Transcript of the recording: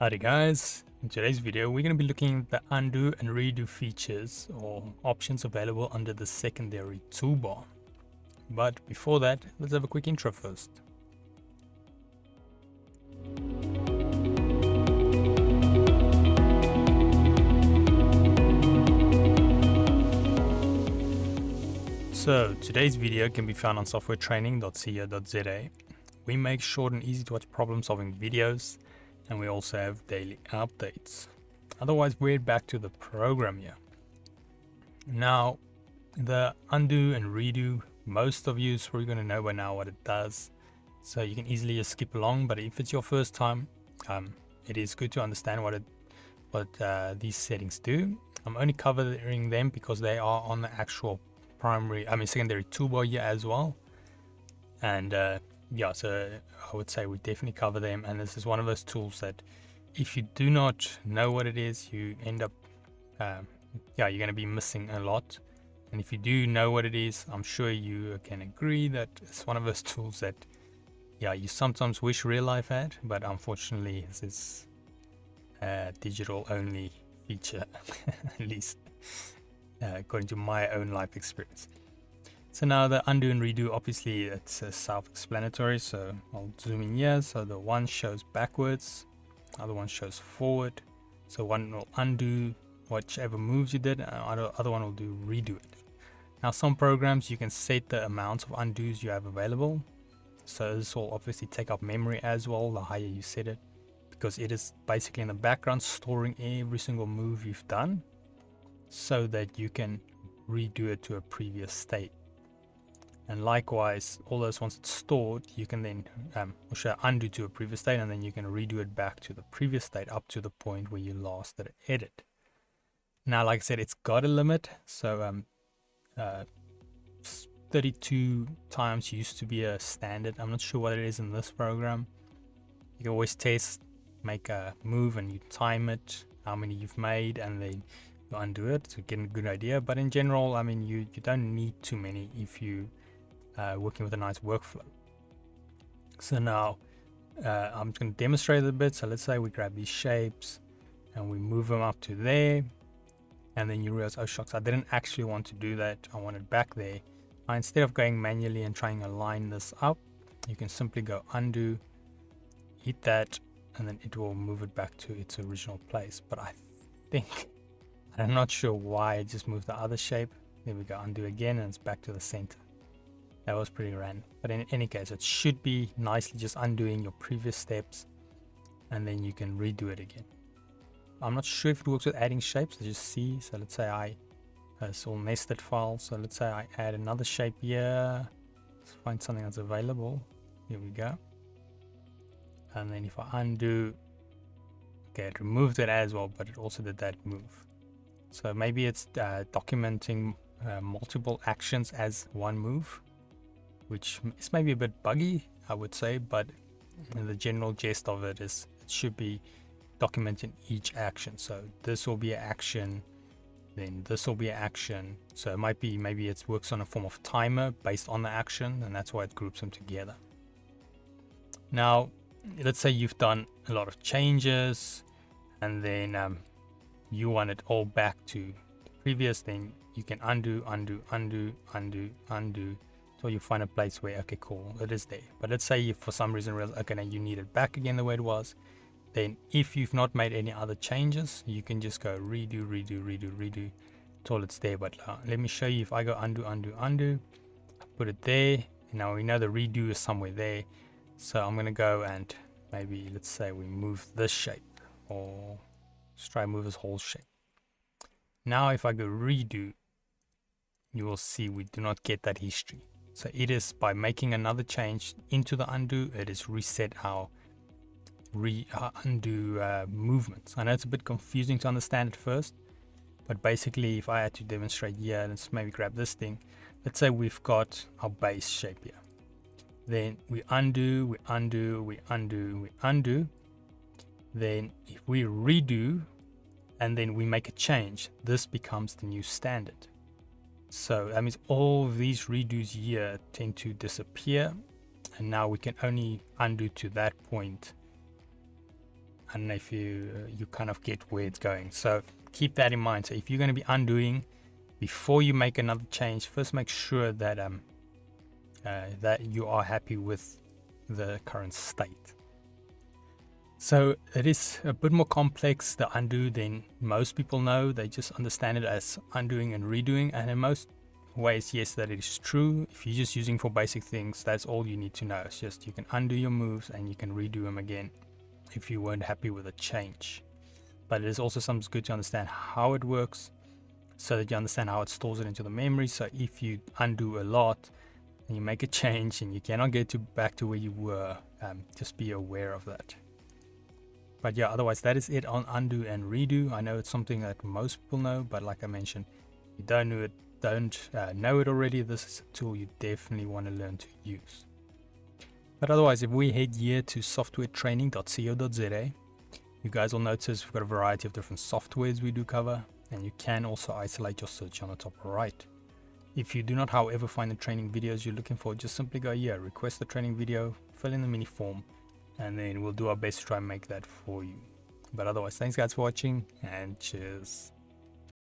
Howdy guys, in today's video we're going to be looking at the undo and redo features or options available under the secondary toolbar. But before that, let's have a quick intro first. So today's video can be found on softwaretraining.co.za. We make short and easy to watch problem solving videos, and we also have daily updates. Otherwise, we're back to the program here. Now, the undo and redo, most of you is probably going to know by now what it does, so you can easily just skip along. But if it's your first time, it is good to understand what these settings do. I'm only covering them because they are on the actual secondary toolbar here as well. And yeah, so I would say we definitely cover them, and this is one of those tools that if you do not know what it is, you end up you're going to be missing a lot. And if you do know what it is, I'm sure you can agree that it's one of those tools that you sometimes wish real life had, but unfortunately this is a digital only feature at least according to my own life experience. So now the undo and redo, obviously it's self-explanatory, so I'll zoom in here. So the one shows backwards, other one shows forward. So one will undo whichever moves you did, and other one will do redo it. Now some programs you can set the amount of undos you have available, so this will obviously take up memory as well the higher you set it, because it is basically in the background storing every single move you've done so that you can redo it to a previous state. And likewise, all those once it's stored, you can then undo to a previous state, and then you can redo it back to the previous state up to the point where you last did an edit. Now, like I said, it's got a limit. So 32 times used to be a standard. I'm not sure what it is in this program. You can always test, make a move, and you time it, how many you've made, and then you undo it to get a good idea. But in general, I mean, you don't need too many if you working with a nice workflow. So now I'm just going to demonstrate it a bit. So let's say we grab these shapes and we move them up to there, and then you realize, oh shucks, I didn't actually want to do that, I want it back there. Now, instead of going manually and trying to line this up, you can simply go undo, hit that, and then it will move it back to its original place. But I'm not sure why it just moved the other shape. There we go, undo again, and it's back to the center. That was pretty random, but in any case, it should be nicely just undoing your previous steps, and then you can redo it again. I'm not sure if it works with adding shapes. Let's just see. So let's say it's all nested files. So let's say I add another shape here. Let's find something that's available. Here we go. And then if I undo, okay, it removed it as well, but it also did that move. So maybe it's documenting multiple actions as one move, which is maybe a bit buggy, I would say, but the general gist of it is it should be documenting each action. So this will be an action, then this will be an action. So it might be, maybe it works on a form of timer based on the action, and that's why it groups them together. Now, let's say you've done a lot of changes, and then you want it all back to the previous, then you can undo, so you find a place where, okay, cool, it is there. But let's say you for some reason realize, okay, now you need it back again the way it was. Then if you've not made any other changes, you can just go redo till it's there. But let me show you. If I go undo, I put it there, and now we know the redo is somewhere there. So I'm gonna go and maybe, let's say we move this shape, or let's try move this whole shape. Now if I go redo, you will see we do not get that history. So it is by making another change into the undo, it is reset our undo movements. I know it's a bit confusing to understand at first, but basically if I had to demonstrate here, let's maybe grab this thing. Let's say we've got our base shape here. Then we undo. Then if we redo and then we make a change, this becomes the new standard. So that means all of these redos here tend to disappear, and now we can only undo to that point I don't know if you kind of get where it's going. So keep that in mind. So if you're going to be undoing, before you make another change, first make sure that that you are happy with the current state. So it is a bit more complex, the undo, than most people know. They just understand it as undoing and redoing, and in most ways, yes, that is true. If you're just using for basic things, that's all you need to know. It's just you can undo your moves and you can redo them again if you weren't happy with a change. But it is also sometimes good to understand how it works, so that you understand how it stores it into the memory. So if you undo a lot and you make a change and you cannot get back to where you were, just be aware of that. But yeah, otherwise that is it on undo and redo. I know it's something that most people know, but like I mentioned, if you don't know it already, this is a tool you definitely want to learn to use. But otherwise, if we head here to softwaretraining.co.za, you guys will notice we've got a variety of different softwares we do cover, and you can also isolate your search on the top right. If you do not, however, find the training videos you're looking for, just simply go here, request the training video, fill in the mini form, and then we'll do our best to try and make that for you. But otherwise, thanks guys for watching, and cheers.